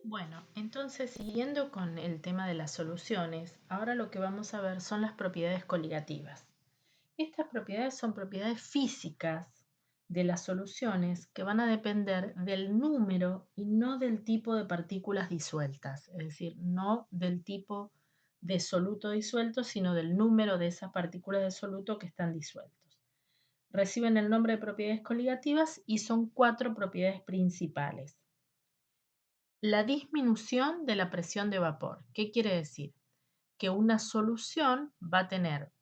Bueno, entonces siguiendo con el tema de las soluciones, ahora lo que vamos a ver son las propiedades coligativas. Estas propiedades son propiedades físicas de las soluciones que van a depender del número y no del tipo de partículas disueltas, es decir, no del tipo de soluto disuelto, sino del número de esas partículas de soluto que están disueltos. Reciben el nombre de propiedades coligativas y son cuatro propiedades principales. La disminución de la presión de vapor. ¿Qué quiere decir? Que una solución va a tener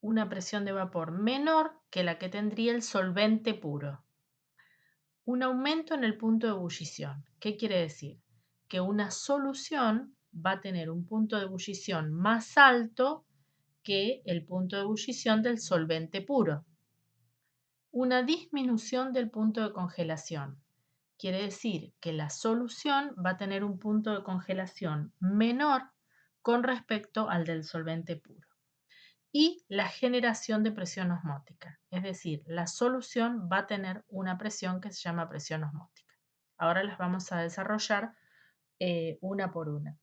una presión de vapor menor que la que tendría el solvente puro. Un aumento en el punto de ebullición. ¿Qué quiere decir? Que una solución va a tener un punto de ebullición más alto que el punto de ebullición del solvente puro. Una disminución del punto de congelación. Quiere decir que la solución va a tener un punto de congelación menor con respecto al del solvente puro. Y la generación de presión osmótica, es decir, la solución va a tener una presión que se llama presión osmótica. Ahora las vamos a desarrollar una por una.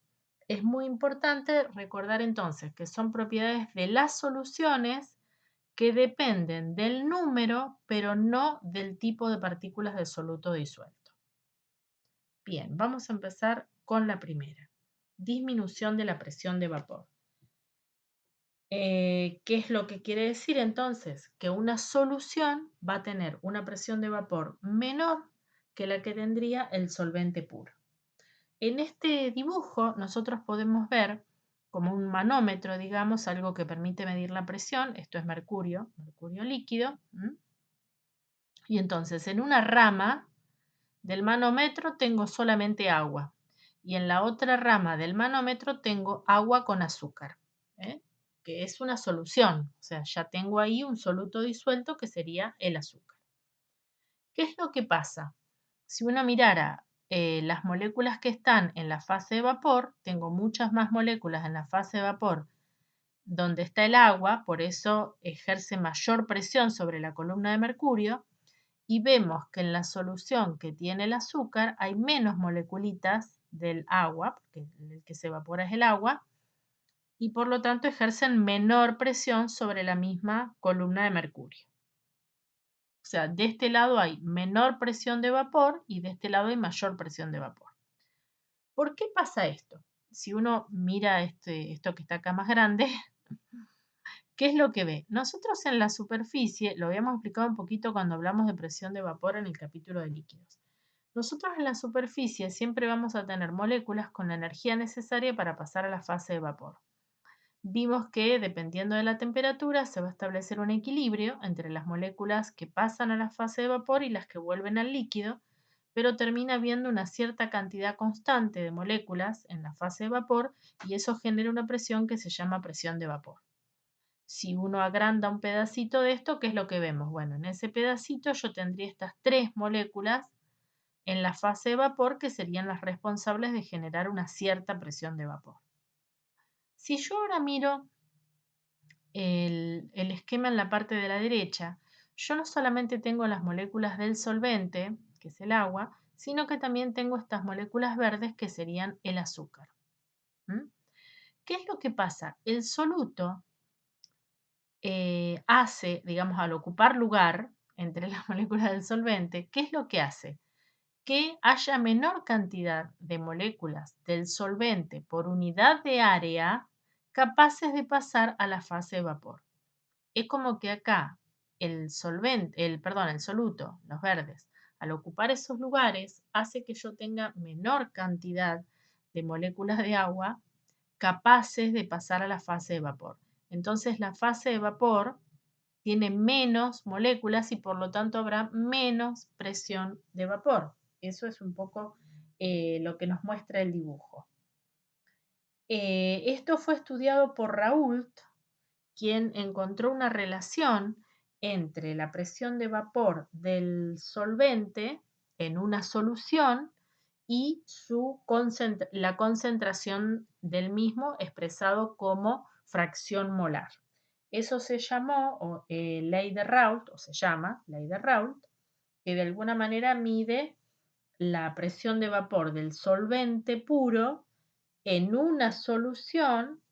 Es muy importante recordar entonces que son propiedades de las soluciones que dependen del número, pero no del tipo de partículas de soluto disuelto. Bien, vamos a empezar con la primera. Disminución de la presión de vapor. ¿Qué es lo que quiere decir entonces? Que una solución va a tener una presión de vapor menor que la que tendría el solvente puro. En este dibujo nosotros podemos ver como un manómetro, digamos, algo que permite medir la presión. Esto es mercurio líquido. Y entonces en una rama del manómetro tengo solamente agua y en la otra rama del manómetro tengo agua con azúcar, ¿eh? Que es una solución, o sea, ya tengo ahí un soluto disuelto que sería el azúcar. ¿Qué es lo que pasa? Si uno mirara las moléculas que están en la fase de vapor, tengo muchas más moléculas en la fase de vapor donde está el agua, por eso ejerce mayor presión sobre la columna de mercurio, y vemos que en la solución que tiene el azúcar hay menos moleculitas del agua, porque el que se evapora es el agua, y por lo tanto ejercen menor presión sobre la misma columna de mercurio. O sea, de este lado hay menor presión de vapor y de este lado hay mayor presión de vapor. ¿Por qué pasa esto? Si uno mira esto que está acá más grande, ¿qué es lo que ve? Nosotros en la superficie, lo habíamos explicado un poquito cuando hablamos de presión de vapor en el capítulo de líquidos. Nosotros en la superficie siempre vamos a tener moléculas con la energía necesaria para pasar a la fase de vapor. Vimos que dependiendo de la temperatura se va a establecer un equilibrio entre las moléculas que pasan a la fase de vapor y las que vuelven al líquido, pero termina habiendo una cierta cantidad constante de moléculas en la fase de vapor y eso genera una presión que se llama presión de vapor. Si uno agranda un pedacito de esto, ¿qué es lo que vemos? Bueno, en ese pedacito yo tendría estas tres moléculas en la fase de vapor que serían las responsables de generar una cierta presión de vapor. Si yo ahora miro el esquema en la parte de la derecha, yo no solamente tengo las moléculas del solvente, que es el agua, sino que también tengo estas moléculas verdes que serían el azúcar. ¿Qué es lo que pasa? El soluto hace, digamos, al ocupar lugar entre las moléculas del solvente, ¿qué es lo que hace? Que haya menor cantidad de moléculas del solvente por unidad de área capaces de pasar a la fase de vapor. Es como que acá el solvente, el soluto, los verdes, al ocupar esos lugares, hace que yo tenga menor cantidad de moléculas de agua capaces de pasar a la fase de vapor. Entonces la fase de vapor tiene menos moléculas y por lo tanto habrá menos presión de vapor. Eso es un poco lo que nos muestra el dibujo. Esto fue estudiado por Raoult, quien encontró una relación entre la presión de vapor del solvente en una solución y la concentración del mismo expresado como fracción molar. Eso se llamó ley de Raoult, o se llama ley de Raoult, que de alguna manera mide la presión de vapor del solvente puro en una solución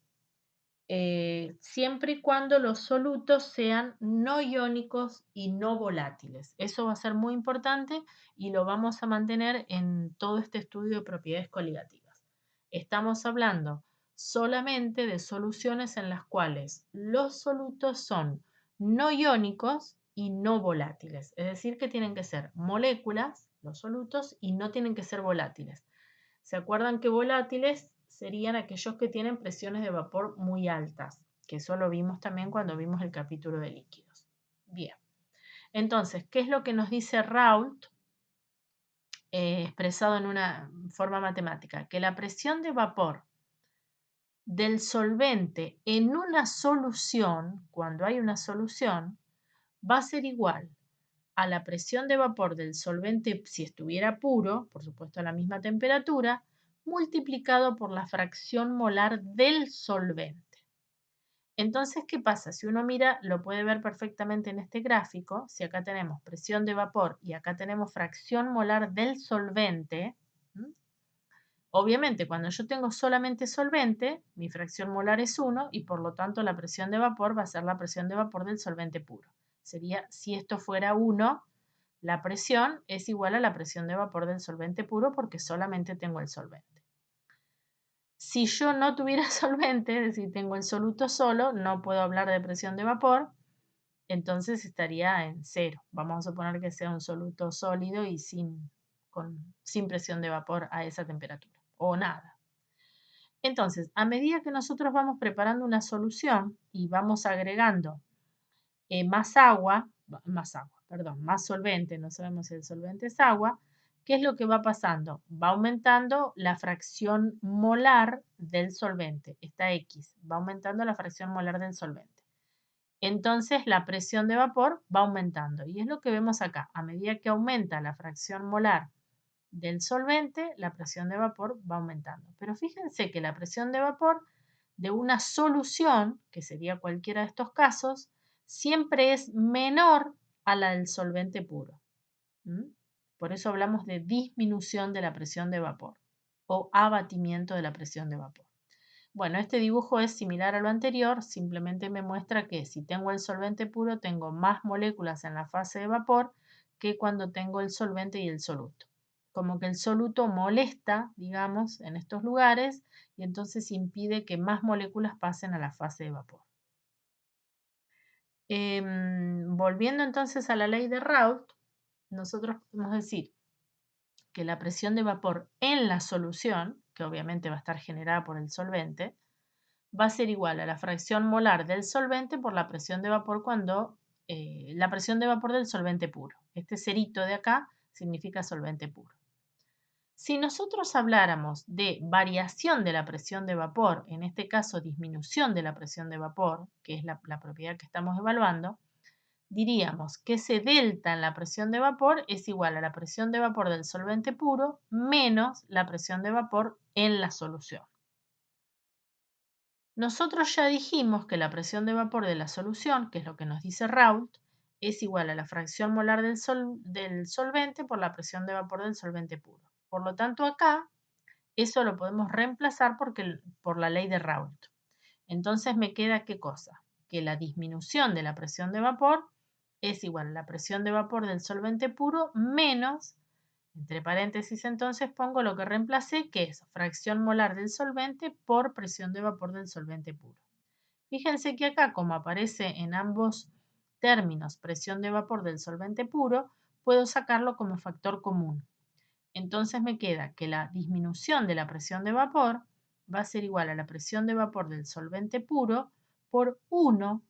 siempre y cuando los solutos sean no iónicos y no volátiles. Eso va a ser muy importante y lo vamos a mantener en todo este estudio de propiedades coligativas. Estamos hablando solamente de soluciones en las cuales los solutos son no iónicos y no volátiles. Es decir, que tienen que ser moléculas, los solutos, y no tienen que ser volátiles. ¿Se acuerdan que volátiles serían aquellos que tienen presiones de vapor muy altas? Que eso lo vimos también cuando vimos el capítulo de líquidos. Bien, entonces, ¿qué es lo que nos dice Raoult expresado en una forma matemática? Que la presión de vapor del solvente en una solución, cuando hay una solución, va a ser igual a la presión de vapor del solvente si estuviera puro, por supuesto a la misma temperatura, multiplicado por la fracción molar del solvente. Entonces, ¿qué pasa? Si uno mira, lo puede ver perfectamente en este gráfico, si acá tenemos presión de vapor y acá tenemos fracción molar del solvente, obviamente cuando yo tengo solamente solvente, mi fracción molar es 1 y por lo tanto la presión de vapor va a ser la presión de vapor del solvente puro. Sería, si esto fuera 1, la presión es igual a la presión de vapor del solvente puro porque solamente tengo el solvente. Si yo no tuviera solvente, es decir, tengo el soluto solo, no puedo hablar de presión de vapor, entonces estaría en 0. Vamos a suponer que sea un soluto sólido y sin presión de vapor a esa temperatura, o nada. Entonces, a medida que nosotros vamos preparando una solución y vamos agregando más solvente, no sabemos si el solvente es agua, ¿qué es lo que va pasando? Va aumentando la fracción molar del solvente, esta X, va aumentando la fracción molar del solvente. Entonces la presión de vapor va aumentando y es lo que vemos acá. A medida que aumenta la fracción molar del solvente, la presión de vapor va aumentando. Pero fíjense que la presión de vapor de una solución, que sería cualquiera de estos casos, siempre es menor a la del solvente puro. Por eso hablamos de disminución de la presión de vapor o abatimiento de la presión de vapor. Bueno, este dibujo es similar a lo anterior, simplemente me muestra que si tengo el solvente puro tengo más moléculas en la fase de vapor que cuando tengo el solvente y el soluto. Como que el soluto molesta, digamos, en estos lugares y entonces impide que más moléculas pasen a la fase de vapor. Volviendo entonces a la ley de Raoult, nosotros podemos decir que la presión de vapor en la solución, que obviamente va a estar generada por el solvente, va a ser igual a la fracción molar del solvente por la presión de vapor la presión de vapor del solvente puro. Este cerito de acá significa solvente puro. Si nosotros habláramos de variación de la presión de vapor, en este caso disminución de la presión de vapor, que es la propiedad que estamos evaluando, diríamos que ese delta en la presión de vapor es igual a la presión de vapor del solvente puro menos la presión de vapor en la solución. Nosotros ya dijimos que la presión de vapor de la solución, que es lo que nos dice Raoult, es igual a la fracción molar del solvente por la presión de vapor del solvente puro. Por lo tanto, acá eso lo podemos reemplazar por la ley de Raoult. Entonces me queda ¿qué cosa? Que la disminución de la presión de vapor es igual a la presión de vapor del solvente puro menos, entre paréntesis entonces pongo lo que reemplacé, que es fracción molar del solvente por presión de vapor del solvente puro. Fíjense que acá, como aparece en ambos términos presión de vapor del solvente puro, puedo sacarlo como factor común. Entonces me queda que la disminución de la presión de vapor va a ser igual a la presión de vapor del solvente puro por 1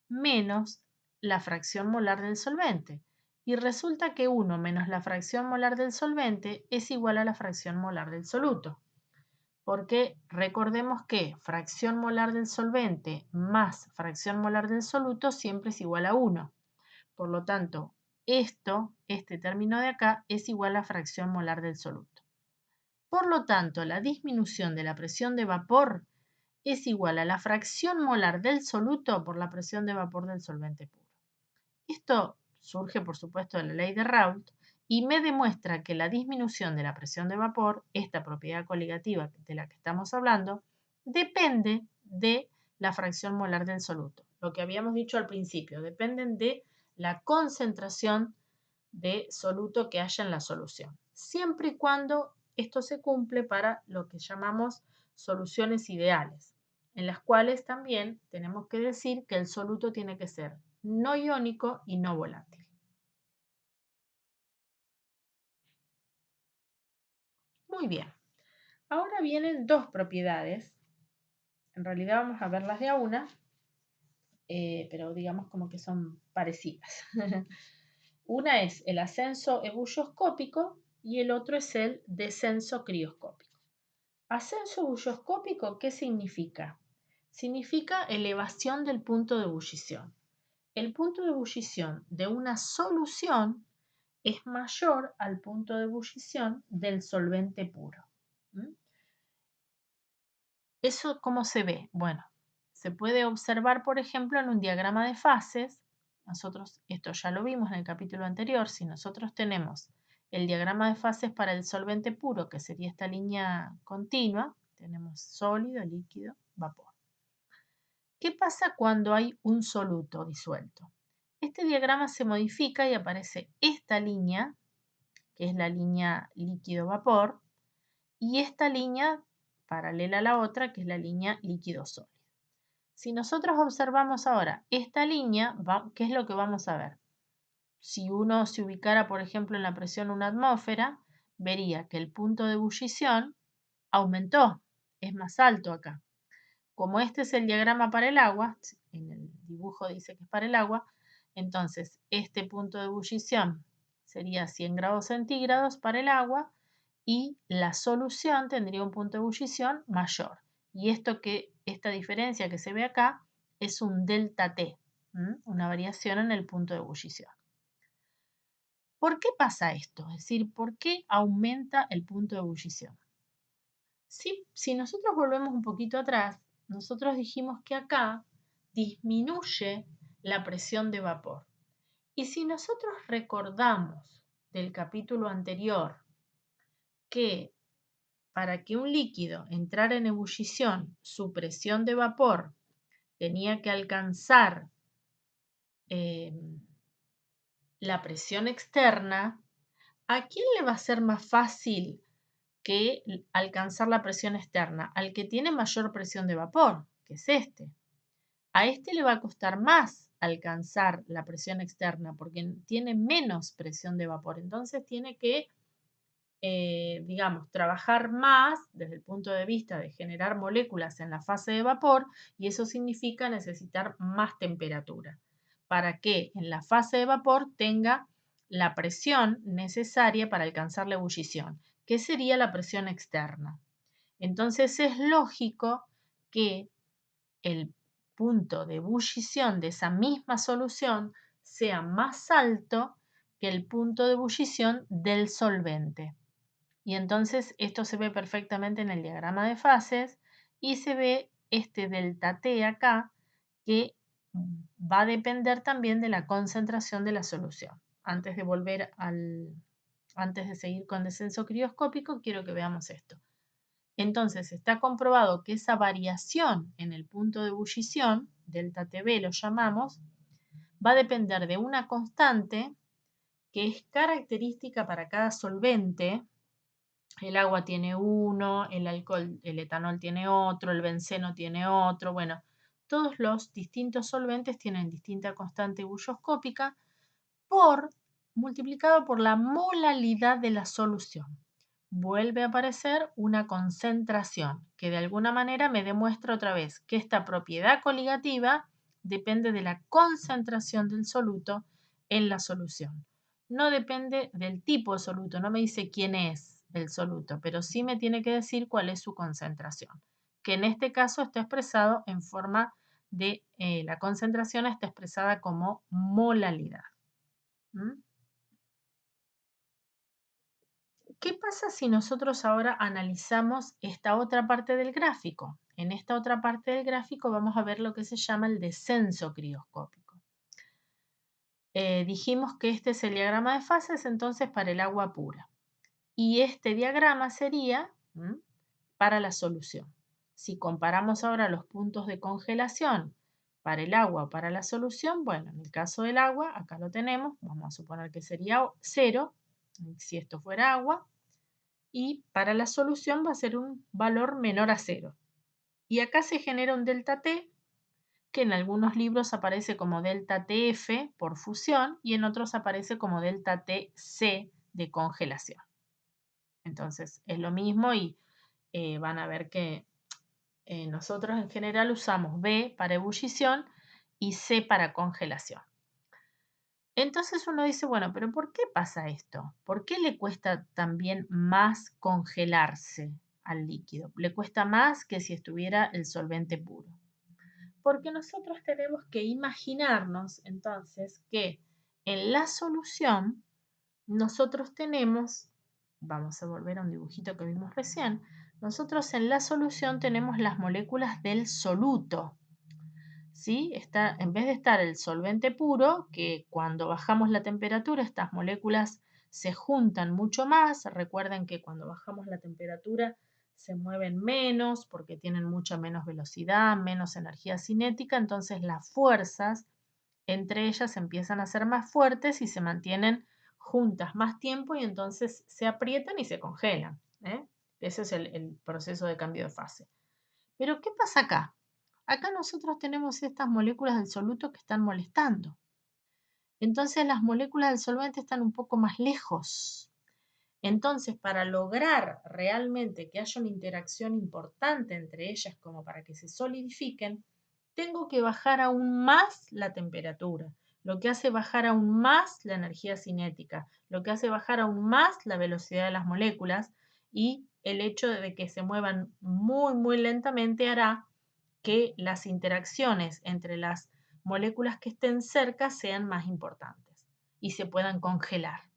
menos la fracción molar del solvente. Y resulta que 1 menos la fracción molar del solvente es igual a la fracción molar del soluto. Porque recordemos que fracción molar del solvente más fracción molar del soluto siempre es igual a 1. Por lo tanto, este término de acá, es igual a fracción molar del soluto. Por lo tanto, la disminución de la presión de vapor es igual a la fracción molar del soluto por la presión de vapor del solvente puro. Esto surge, por supuesto, de la ley de Raoult y me demuestra que la disminución de la presión de vapor, esta propiedad coligativa de la que estamos hablando, depende de la fracción molar del soluto. Lo que habíamos dicho al principio, dependen de la concentración de soluto que haya en la solución, siempre y cuando esto se cumple para lo que llamamos soluciones ideales, en las cuales también tenemos que decir que el soluto tiene que ser no iónico y no volátil. Muy bien, ahora vienen dos propiedades, en realidad vamos a verlas de a una, pero digamos como que son parecidas. Una es el ascenso ebulloscópico y el otro es el descenso crioscópico. Ascenso ebulloscópico, ¿qué significa? Significa elevación del punto de ebullición. El punto de ebullición de una solución es mayor al punto de ebullición del solvente puro. ¿Mm? ¿Eso cómo se ve? Bueno, se puede observar, por ejemplo, en un diagrama de fases. Nosotros esto ya lo vimos en el capítulo anterior. Si nosotros tenemos el diagrama de fases para el solvente puro, que sería esta línea continua, tenemos sólido, líquido, vapor. ¿Qué pasa cuando hay un soluto disuelto? Este diagrama se modifica y aparece esta línea, que es la línea líquido-vapor, y esta línea paralela a la otra, que es la línea líquido-sólido. Si nosotros observamos ahora esta línea, ¿qué es lo que vamos a ver? Si uno se ubicara, por ejemplo, en la presión de una atmósfera, vería que el punto de ebullición aumentó, es más alto acá. Como este es el diagrama para el agua, en el dibujo dice que es para el agua, entonces este punto de ebullición sería 100 grados centígrados para el agua y la solución tendría un punto de ebullición mayor. Y esta diferencia que se ve acá es un delta T, una variación en el punto de ebullición. ¿Por qué pasa esto? Es decir, ¿por qué aumenta el punto de ebullición? Si nosotros volvemos un poquito atrás, nosotros dijimos que acá disminuye la presión de vapor. Y si nosotros recordamos del capítulo anterior que para que un líquido entrara en ebullición, su presión de vapor tenía que alcanzar la presión externa, ¿a quién le va a ser más fácil que alcanzar la presión externa? Al que tiene mayor presión de vapor, que es este. A este le va a costar más alcanzar la presión externa porque tiene menos presión de vapor. Entonces tiene que, digamos, trabajar más desde el punto de vista de generar moléculas en la fase de vapor y eso significa necesitar más temperatura para que en la fase de vapor tenga la presión necesaria para alcanzar la ebullición, que sería la presión externa. Entonces es lógico que el punto de ebullición de esa misma solución sea más alto que el punto de ebullición del solvente. Y entonces esto se ve perfectamente en el diagrama de fases y se ve este delta T acá que va a depender también de la concentración de la solución. Antes de seguir con descenso crioscópico, quiero que veamos esto. Entonces está comprobado que esa variación en el punto de ebullición, delta TB lo llamamos, va a depender de una constante que es característica para cada solvente. El agua tiene uno, el alcohol, el etanol tiene otro, el benceno tiene otro. Bueno, todos los distintos solventes tienen distinta constante bulloscópica multiplicado por la molalidad de la solución. Vuelve a aparecer una concentración que de alguna manera me demuestra otra vez que esta propiedad coligativa depende de la concentración del soluto en la solución. No depende del tipo de soluto, no me dice quién es el soluto, pero sí me tiene que decir cuál es su concentración, que en este caso está expresado en forma de, la concentración está expresada como molalidad. ¿Qué pasa si nosotros ahora analizamos esta otra parte del gráfico? En esta otra parte del gráfico vamos a ver lo que se llama el descenso crioscópico. Dijimos que este es el diagrama de fases entonces para el agua pura. Y este diagrama sería para la solución. Si comparamos ahora los puntos de congelación para el agua o para la solución, bueno, en el caso del agua, acá lo tenemos, vamos a suponer que sería 0, si esto fuera agua, y para la solución va a ser un valor menor a 0. Y acá se genera un delta T, que en algunos libros aparece como delta TF por fusión y en otros aparece como delta TC de congelación. Entonces es lo mismo y van a ver que nosotros en general usamos B para ebullición y C para congelación. Entonces uno dice, bueno, pero ¿por qué pasa esto? ¿Por qué le cuesta también más congelarse al líquido? Le cuesta más que si estuviera el solvente puro. Porque nosotros tenemos que imaginarnos entonces que en la solución nosotros tenemos, vamos a volver a un dibujito que vimos recién, nosotros en la solución tenemos las moléculas del soluto. ¿Sí? En vez de estar el solvente puro, que cuando bajamos la temperatura estas moléculas se juntan mucho más. Recuerden que cuando bajamos la temperatura se mueven menos porque tienen mucha menos velocidad, menos energía cinética, entonces las fuerzas entre ellas empiezan a ser más fuertes y se mantienen juntas más tiempo y entonces se aprietan y se congelan. Ese es el proceso de cambio de fase. Pero ¿qué pasa acá? Acá nosotros tenemos estas moléculas del soluto que están molestando. Entonces las moléculas del solvente están un poco más lejos. Entonces, para lograr realmente que haya una interacción importante entre ellas como para que se solidifiquen, tengo que bajar aún más la temperatura, lo que hace bajar aún más la energía cinética, lo que hace bajar aún más la velocidad de las moléculas y el hecho de que se muevan muy, muy lentamente hará que las interacciones entre las moléculas que estén cerca sean más importantes y se puedan congelar.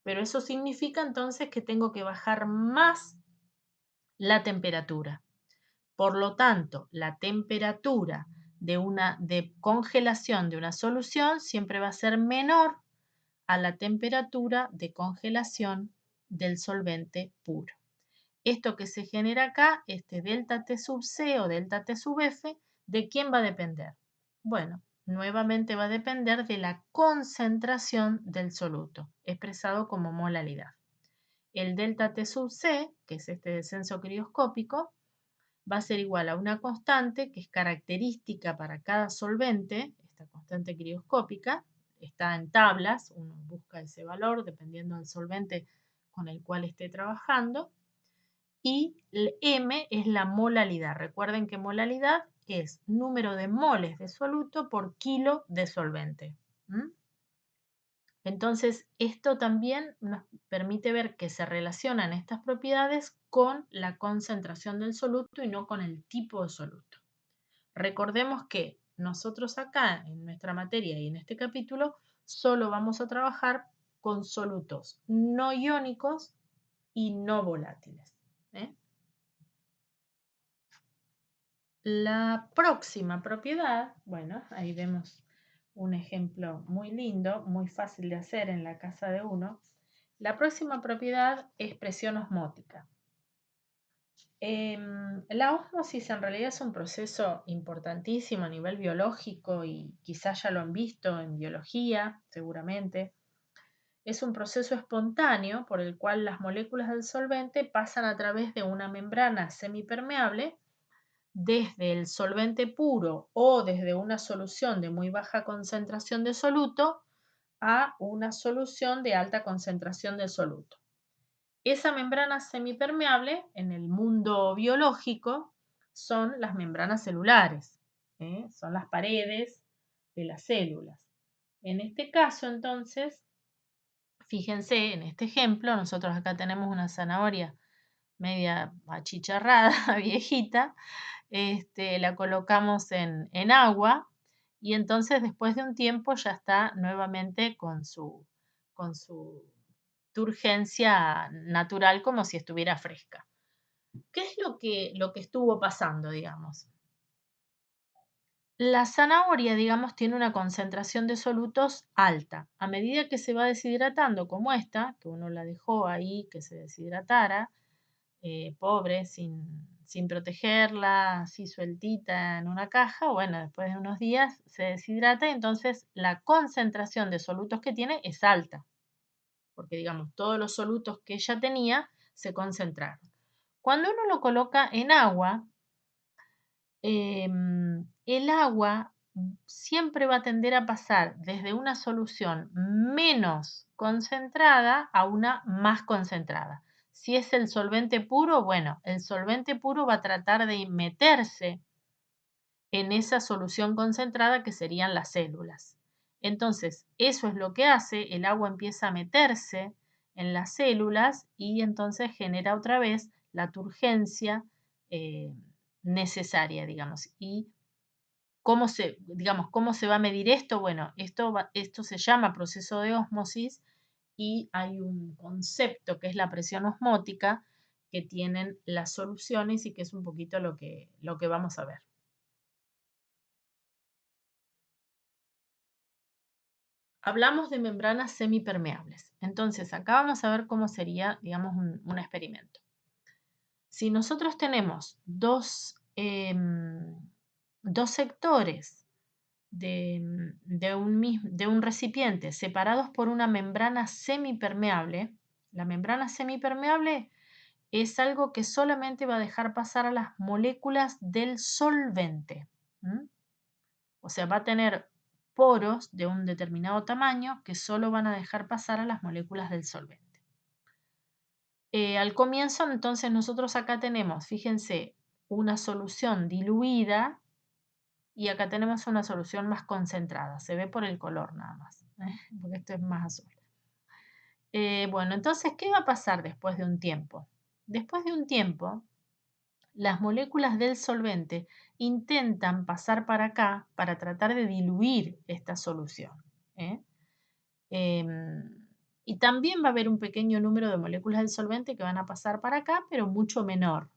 Pero eso significa entonces que tengo que bajar más la temperatura. Por lo tanto, la temperatura de congelación de una solución siempre va a ser menor a la temperatura de congelación del solvente puro. Esto que se genera acá, este delta T sub C o delta T sub F, ¿de quién va a depender? Bueno, nuevamente va a depender de la concentración del soluto, expresado como molaridad. El delta T sub C, que es este descenso crioscópico, va a ser igual a una constante que es característica para cada solvente, esta constante crioscópica, está en tablas, uno busca ese valor dependiendo del solvente con el cual esté trabajando, y el M es la molalidad. Recuerden que molalidad es número de moles de soluto por kilo de solvente. Entonces, esto también nos permite ver que se relacionan estas propiedades con la concentración del soluto y no con el tipo de soluto. Recordemos que nosotros acá en nuestra materia y en este capítulo solo vamos a trabajar con solutos no iónicos y no volátiles. La próxima propiedad, bueno, ahí vemos un ejemplo muy lindo, muy fácil de hacer en la casa de uno. La próxima propiedad es presión osmótica. La ósmosis en realidad es un proceso importantísimo a nivel biológico y quizás ya lo han visto en biología, seguramente. Es un proceso espontáneo por el cual las moléculas del solvente pasan a través de una membrana semipermeable desde el solvente puro o desde una solución de muy baja concentración de soluto a una solución de alta concentración de soluto. Esa membrana semipermeable en el mundo biológico son las membranas celulares, son las paredes de las células. En este caso, entonces, fíjense en este ejemplo, nosotros acá tenemos una zanahoria media achicharrada, viejita, la colocamos en agua y entonces después de un tiempo ya está nuevamente con su turgencia natural como si estuviera fresca. ¿Qué es lo que estuvo pasando, digamos? La zanahoria, digamos, tiene una concentración de solutos alta. A medida que se va deshidratando, como esta, que uno la dejó ahí, que se deshidratara, pobre, sin protegerla, así sueltita en una caja, bueno, después de unos días se deshidrata y entonces la concentración de solutos que tiene es alta, porque digamos, todos los solutos que ella tenía se concentraron. Cuando uno lo coloca en agua, el agua siempre va a tender a pasar desde una solución menos concentrada a una más concentrada. Si es el solvente puro, bueno, el solvente puro va a tratar de meterse en esa solución concentrada que serían las células. Entonces, eso es lo que hace, el agua empieza a meterse en las células y entonces genera otra vez la turgencia eh, necesaria, digamos. ¿Y cómo se va a medir esto? Bueno, esto se llama proceso de ósmosis y hay un concepto que es la presión osmótica que tienen las soluciones y que es un poquito lo que vamos a ver. Hablamos de membranas semipermeables. Entonces, acá vamos a ver cómo sería, digamos, un experimento. Si nosotros tenemos dos sectores de un recipiente separados por una membrana semipermeable, la membrana semipermeable es algo que solamente va a dejar pasar a las moléculas del solvente. O sea, va a tener poros de un determinado tamaño que solo van a dejar pasar a las moléculas del solvente. Al comienzo, entonces, nosotros acá tenemos, fíjense, una solución diluida y acá tenemos una solución más concentrada. Se ve por el color nada más, porque esto es más azul. Bueno, entonces, ¿qué va a pasar después de un tiempo? Después de un tiempo, las moléculas del solvente intentan pasar para acá para tratar de diluir esta solución. ¿eh? Y también va a haber un pequeño número de moléculas del solvente que van a pasar para acá, pero mucho menor.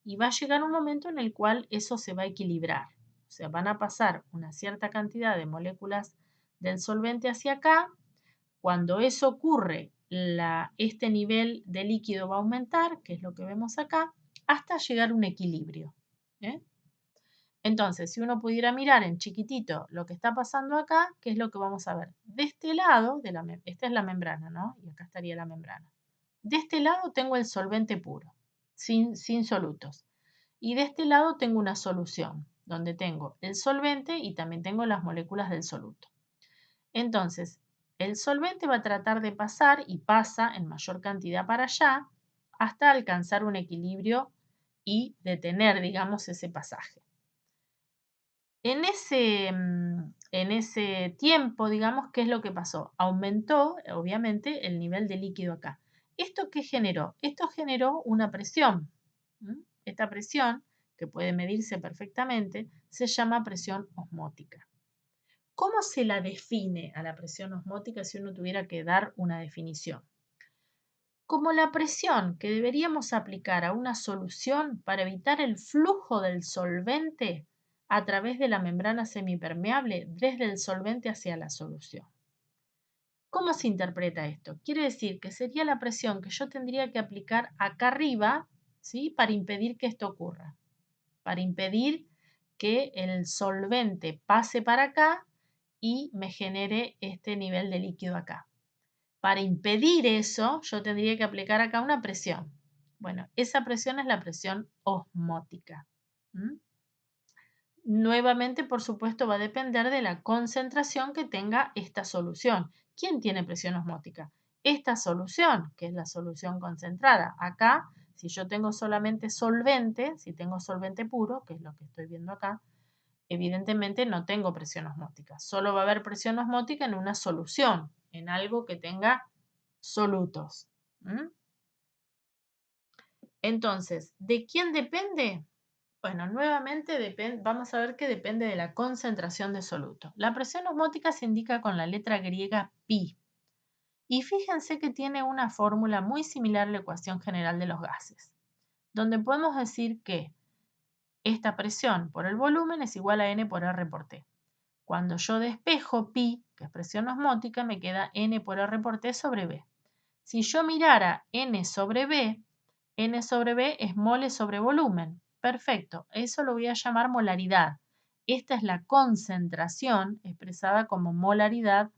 Y va a llegar un momento en el cual eso se va a equilibrar. O sea, van a pasar una cierta cantidad de moléculas del solvente hacia acá. Cuando eso ocurre, este nivel de líquido va a aumentar, que es lo que vemos acá, hasta llegar a un equilibrio. ¿eh? Entonces, si uno pudiera mirar en chiquitito lo que está pasando acá, ¿qué es lo que vamos a ver? De este lado, esta es la membrana, ¿no? Y acá estaría la membrana. De este lado tengo el solvente puro, sin solutos. Y de este lado tengo una solución, donde tengo el solvente y también tengo las moléculas del soluto. Entonces, el solvente va a tratar de pasar y pasa en mayor cantidad para allá hasta alcanzar un equilibrio y detener, digamos, ese pasaje. En ese tiempo, digamos, ¿qué es lo que pasó? Aumentó, obviamente, el nivel de líquido acá. ¿Esto qué generó? Esto generó una presión. Esta presión, que puede medirse perfectamente, se llama presión osmótica. ¿Cómo se la define a la presión osmótica si uno tuviera que dar una definición? Como la presión que deberíamos aplicar a una solución para evitar el flujo del solvente a través de la membrana semipermeable desde el solvente hacia la solución. ¿Cómo se interpreta esto? Quiere decir que sería la presión que yo tendría que aplicar acá arriba, ¿sí? Para impedir que esto ocurra, para impedir que el solvente pase para acá y me genere este nivel de líquido acá. Para impedir eso, yo tendría que aplicar acá una presión. Bueno, esa presión es la presión osmótica. Nuevamente, por supuesto, va a depender de la concentración que tenga esta solución. ¿Quién tiene presión osmótica? Esta solución, que es la solución concentrada. Acá, si yo tengo solamente solvente, si tengo solvente puro, que es lo que estoy viendo acá, evidentemente no tengo presión osmótica. Solo va a haber presión osmótica en una solución, en algo que tenga solutos. Entonces, ¿de quién depende? Bueno, nuevamente vamos a ver que depende de la concentración de soluto. La presión osmótica se indica con la letra griega pi. Y fíjense que tiene una fórmula muy similar a la ecuación general de los gases, donde podemos decir que esta presión por el volumen es igual a N por R por T. Cuando yo despejo pi, que es presión osmótica, me queda N por R por T sobre B. Si yo mirara N sobre B es moles sobre volumen. Perfecto, eso lo voy a llamar molaridad. Esta es la concentración expresada como molaridad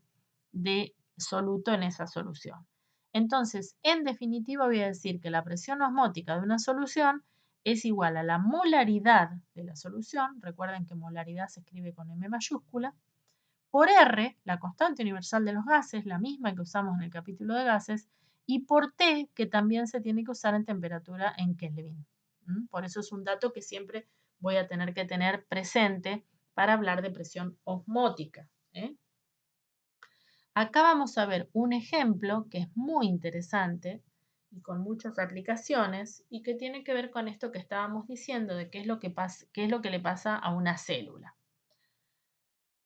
de soluto en esa solución. Entonces, en definitiva voy a decir que la presión osmótica de una solución es igual a la molaridad de la solución, recuerden que molaridad se escribe con M mayúscula, por R, la constante universal de los gases, la misma que usamos en el capítulo de gases, y por T, que también se tiene que usar en temperatura en Kelvin. Por eso es un dato que siempre voy a tener que tener presente para hablar de presión osmótica. Acá vamos a ver un ejemplo que es muy interesante y con muchas aplicaciones y que tiene que ver con esto que estábamos diciendo de qué es lo que le pasa a una célula.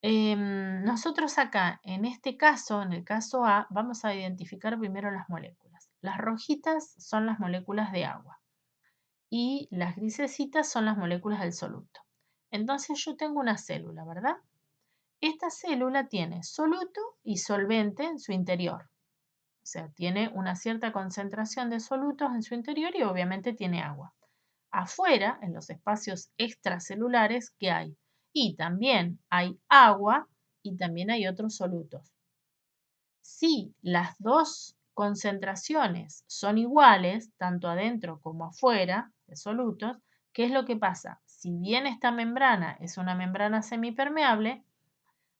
Nosotros acá, en este caso, en el caso A, vamos a identificar primero las moléculas. Las rojitas son las moléculas de agua y las grisecitas son las moléculas del soluto. Entonces yo tengo una célula, ¿verdad? Esta célula tiene soluto y solvente en su interior. O sea, tiene una cierta concentración de solutos en su interior y obviamente tiene agua. Afuera, en los espacios extracelulares, ¿qué hay? Y también hay agua y también hay otros solutos. Si las dos concentraciones son iguales, tanto adentro como afuera de solutos, ¿qué es lo que pasa? Si bien esta membrana es una membrana semipermeable,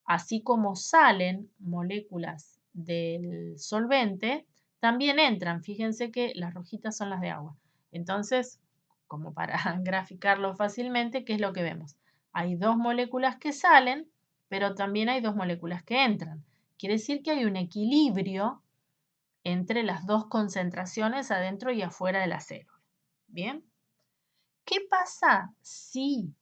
así como salen moléculas del solvente, también entran. Fíjense que las rojitas son las de agua. Entonces, como para graficarlo fácilmente, ¿qué es lo que vemos? Hay dos moléculas que salen, pero también hay dos moléculas que entran. Quiere decir que hay un equilibrio entre las dos concentraciones adentro y afuera de la célula. ¿Bien? ¿Qué pasa si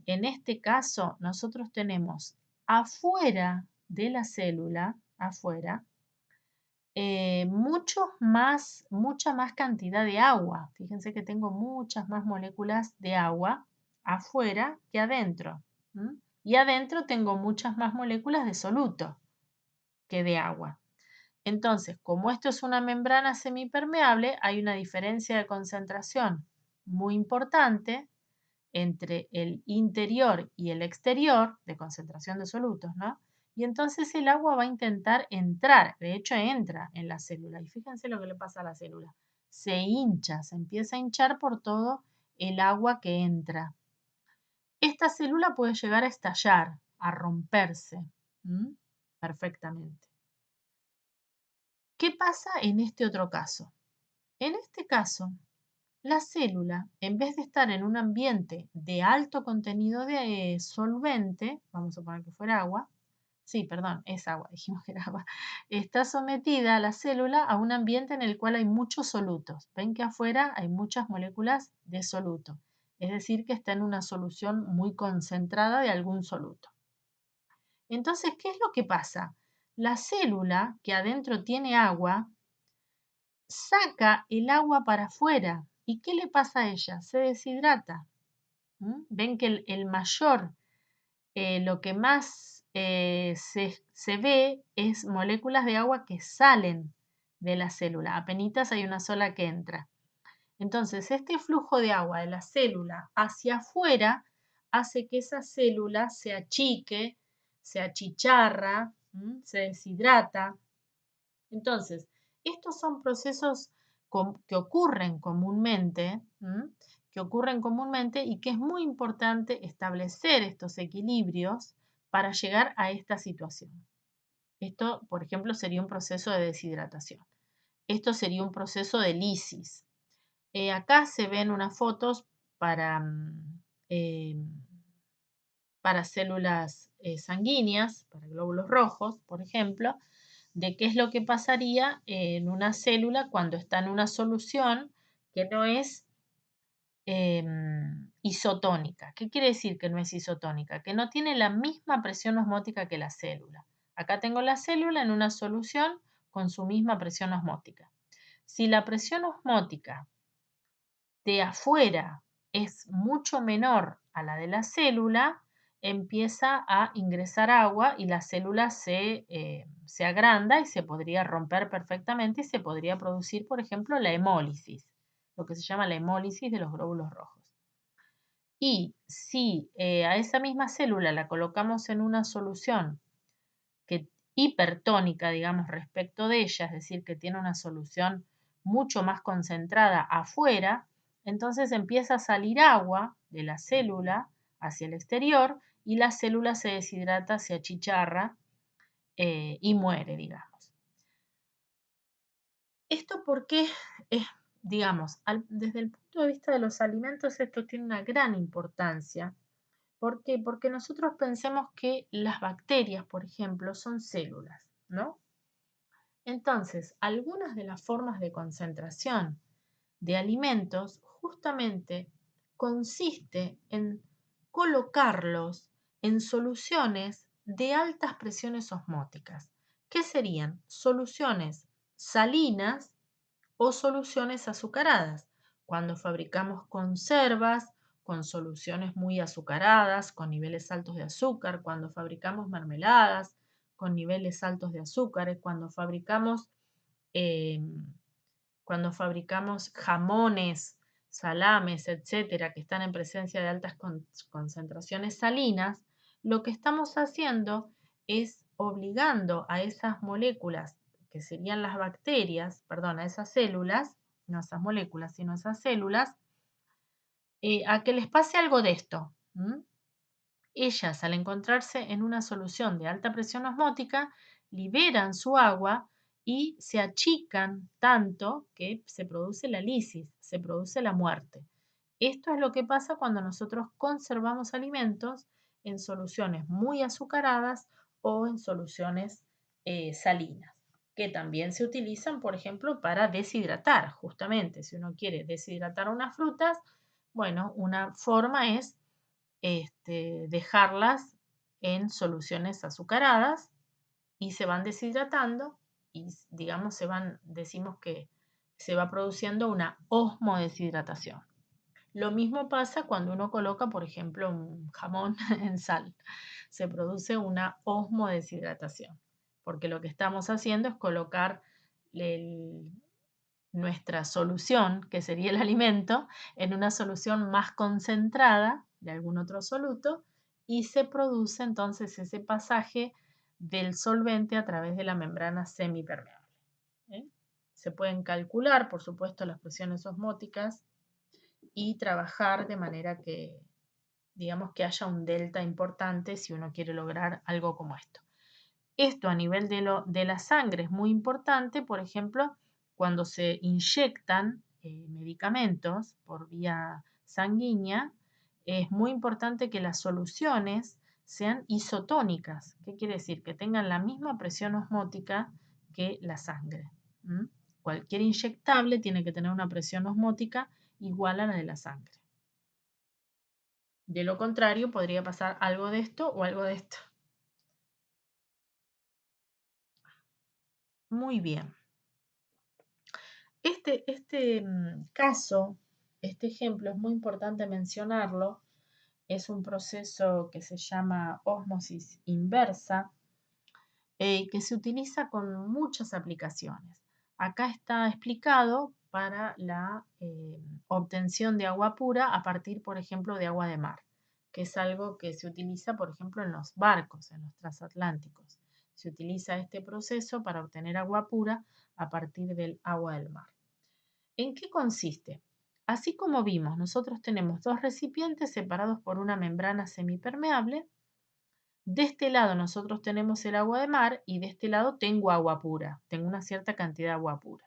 en este caso nosotros tenemos afuera de la célula, afuera, mucha más cantidad de agua? Fíjense que tengo muchas más moléculas de agua afuera que adentro. Y adentro tengo muchas más moléculas de soluto que de agua. Entonces, como esto es una membrana semipermeable, hay una diferencia de concentración muy importante entre el interior y el exterior de concentración de solutos, ¿no? Y entonces el agua va a intentar entrar, de hecho entra en la célula. Y fíjense lo que le pasa a la célula. Se hincha, se empieza a hinchar por todo el agua que entra. Esta célula puede llegar a estallar, a romperse perfectamente. ¿Qué pasa en este otro caso? En este caso, la célula, en vez de estar en un ambiente de alto contenido de solvente, vamos a poner que fuera agua, sí, perdón, es agua, dijimos que era agua, está sometida a la célula a un ambiente en el cual hay muchos solutos. Ven que afuera hay muchas moléculas de soluto, es decir, que está en una solución muy concentrada de algún soluto. Entonces, ¿qué es lo que pasa? La célula que adentro tiene agua, saca el agua para afuera. ¿Y qué le pasa a ella? Se deshidrata. Ven que el mayor, lo que más se ve es moléculas de agua que salen de la célula. Apenitas hay una sola que entra. Entonces, este flujo de agua de la célula hacia afuera hace que esa célula se achique, se achicharra, se deshidrata. Entonces, estos son procesos que ocurren comúnmente, y que es muy importante establecer estos equilibrios para llegar a esta situación. Esto, por ejemplo, sería un proceso de deshidratación. Esto sería un proceso de lisis. Acá se ven unas fotos para, eh, para células sanguíneas, para glóbulos rojos, por ejemplo, de qué es lo que pasaría en una célula cuando está en una solución que no es isotónica. ¿Qué quiere decir que no es isotónica? Que no tiene la misma presión osmótica que la célula. Acá tengo la célula en una solución con su misma presión osmótica. Si la presión osmótica de afuera es mucho menor a la de la célula, empieza a ingresar agua y la célula se agranda y se podría romper perfectamente y se podría producir, por ejemplo, la hemólisis, lo que se llama la hemólisis de los glóbulos rojos. Y si a esa misma célula la colocamos en una solución que hipertónica, digamos, respecto de ella, es decir, que tiene una solución mucho más concentrada afuera, entonces empieza a salir agua de la célula hacia el exterior y la célula se deshidrata, se achicharra y muere, digamos. Esto porque, digamos, desde el punto de vista de los alimentos, esto tiene una gran importancia. ¿Por qué? Porque nosotros pensemos que las bacterias, por ejemplo, son células, ¿no? Entonces, algunas de las formas de concentración de alimentos justamente consiste en colocarlos en soluciones de altas presiones osmóticas, que serían soluciones salinas o soluciones azucaradas. Cuando fabricamos conservas con soluciones muy azucaradas, con niveles altos de azúcar, cuando fabricamos mermeladas con niveles altos de azúcares, eh, cuando fabricamos jamones, salames, etcétera, que están en presencia de altas concentraciones salinas, lo que estamos haciendo es obligando a esas moléculas, que serían las bacterias, perdón, a esas células, no a esas moléculas, sino a esas células, a que les pase algo de esto. Ellas, al encontrarse en una solución de alta presión osmótica, liberan su agua y se achican tanto que se produce la lisis, se produce la muerte. Esto es lo que pasa cuando nosotros conservamos alimentos en soluciones muy azucaradas o en soluciones salinas, que también se utilizan, por ejemplo, para deshidratar, justamente. Si uno quiere deshidratar unas frutas, bueno, una forma es dejarlas en soluciones azucaradas y se van deshidratando y digamos decimos que se va produciendo una osmodeshidratación. Lo mismo pasa cuando uno coloca, por ejemplo, un jamón en sal. Se produce una osmodeshidratación, porque lo que estamos haciendo es colocar el, nuestra solución, que sería el alimento, en una solución más concentrada de algún otro soluto y se produce entonces ese pasaje del solvente a través de la membrana semipermeable. ¿eh? Se pueden calcular, por supuesto, las presiones osmóticas y trabajar de manera que, digamos, que haya un delta importante si uno quiere lograr algo como esto. Esto a nivel de la sangre es muy importante, por ejemplo, cuando se inyectan medicamentos por vía sanguínea, es muy importante que las soluciones sean isotónicas. ¿Qué quiere decir? Que tengan la misma presión osmótica que la sangre. Cualquier inyectable tiene que tener una presión osmótica igual a la de la sangre. De lo contrario, podría pasar algo de esto o algo de esto. Muy bien. Este caso, este ejemplo, es muy importante mencionarlo. Es un proceso que se llama ósmosis inversa, que se utiliza con muchas aplicaciones. Acá está explicado para la obtención de agua pura a partir, por ejemplo, de agua de mar, que es algo que se utiliza, por ejemplo, en los barcos, en los transatlánticos. Se utiliza este proceso para obtener agua pura a partir del agua del mar. ¿En qué consiste? Así como vimos, nosotros tenemos dos recipientes separados por una membrana semipermeable. De este lado nosotros tenemos el agua de mar y de este lado tengo agua pura, tengo una cierta cantidad de agua pura.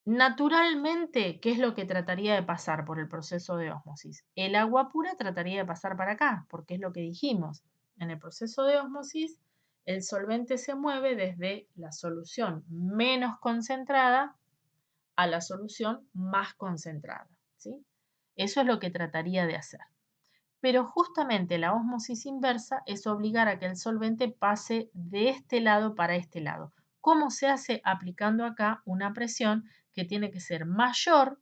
Naturalmente, ¿qué es lo que trataría de pasar por el proceso de ósmosis? El agua pura trataría de pasar para acá, porque es lo que dijimos. En el proceso de ósmosis, el solvente se mueve desde la solución menos concentrada a la solución más concentrada. ¿sí? Eso es lo que trataría de hacer. Pero justamente la ósmosis inversa es obligar a que el solvente pase de este lado para este lado. ¿Cómo se hace? Aplicando acá una presión que tiene que ser mayor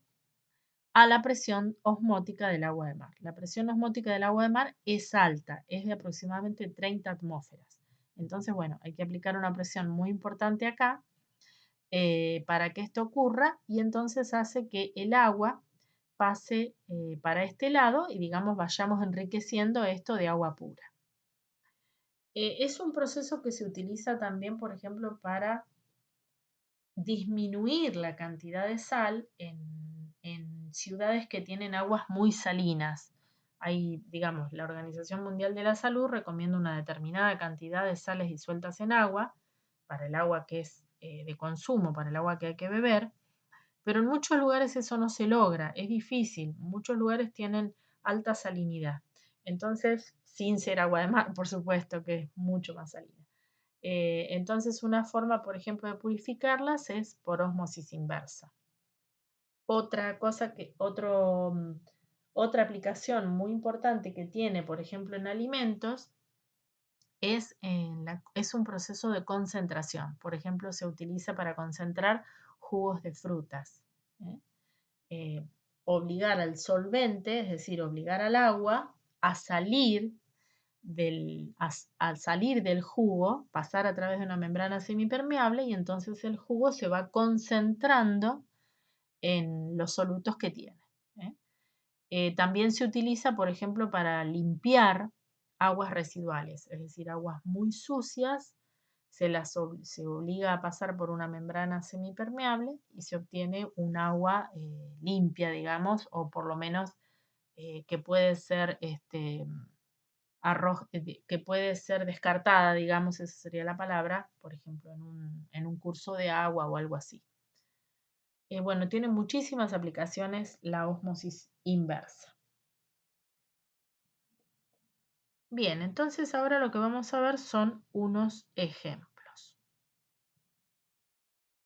a la presión osmótica del agua de mar. La presión osmótica del agua de mar es alta, es de aproximadamente 30 atmósferas. Entonces, bueno, hay que aplicar una presión muy importante acá para que esto ocurra y entonces hace que el agua pase para este lado y digamos vayamos enriqueciendo esto de agua pura. Es un proceso que se utiliza también, por ejemplo, para disminuir la cantidad de sal en ciudades que tienen aguas muy salinas. Hay, digamos, la Organización Mundial de la Salud recomienda una determinada cantidad de sales disueltas en agua para el agua que es de consumo, para el agua que hay que beber, pero en muchos lugares eso no se logra, es difícil. Muchos lugares tienen alta salinidad. Entonces, sin ser agua de mar, por supuesto, que es mucho más salina. Entonces, una forma, por ejemplo, de purificarlas es por ósmosis inversa. Otra cosa otra aplicación muy importante que tiene, por ejemplo, en alimentos, es un proceso de concentración. Por ejemplo, se utiliza para concentrar jugos de frutas. ¿Eh? Eh, Obligar al solvente, es decir, obligar al agua a salir al salir del jugo, pasar a través de una membrana semipermeable y entonces el jugo se va concentrando en los solutos que tiene. ¿Eh? También se utiliza, por ejemplo, para limpiar aguas residuales, es decir, aguas muy sucias, se obliga a pasar por una membrana semipermeable y se obtiene un agua limpia, digamos, o por lo menos que puede ser que puede ser descartada, digamos, esa sería la palabra, por ejemplo, en un curso de agua o algo así. Bueno, tiene muchísimas aplicaciones la ósmosis inversa. Bien, entonces ahora lo que vamos a ver son unos ejemplos.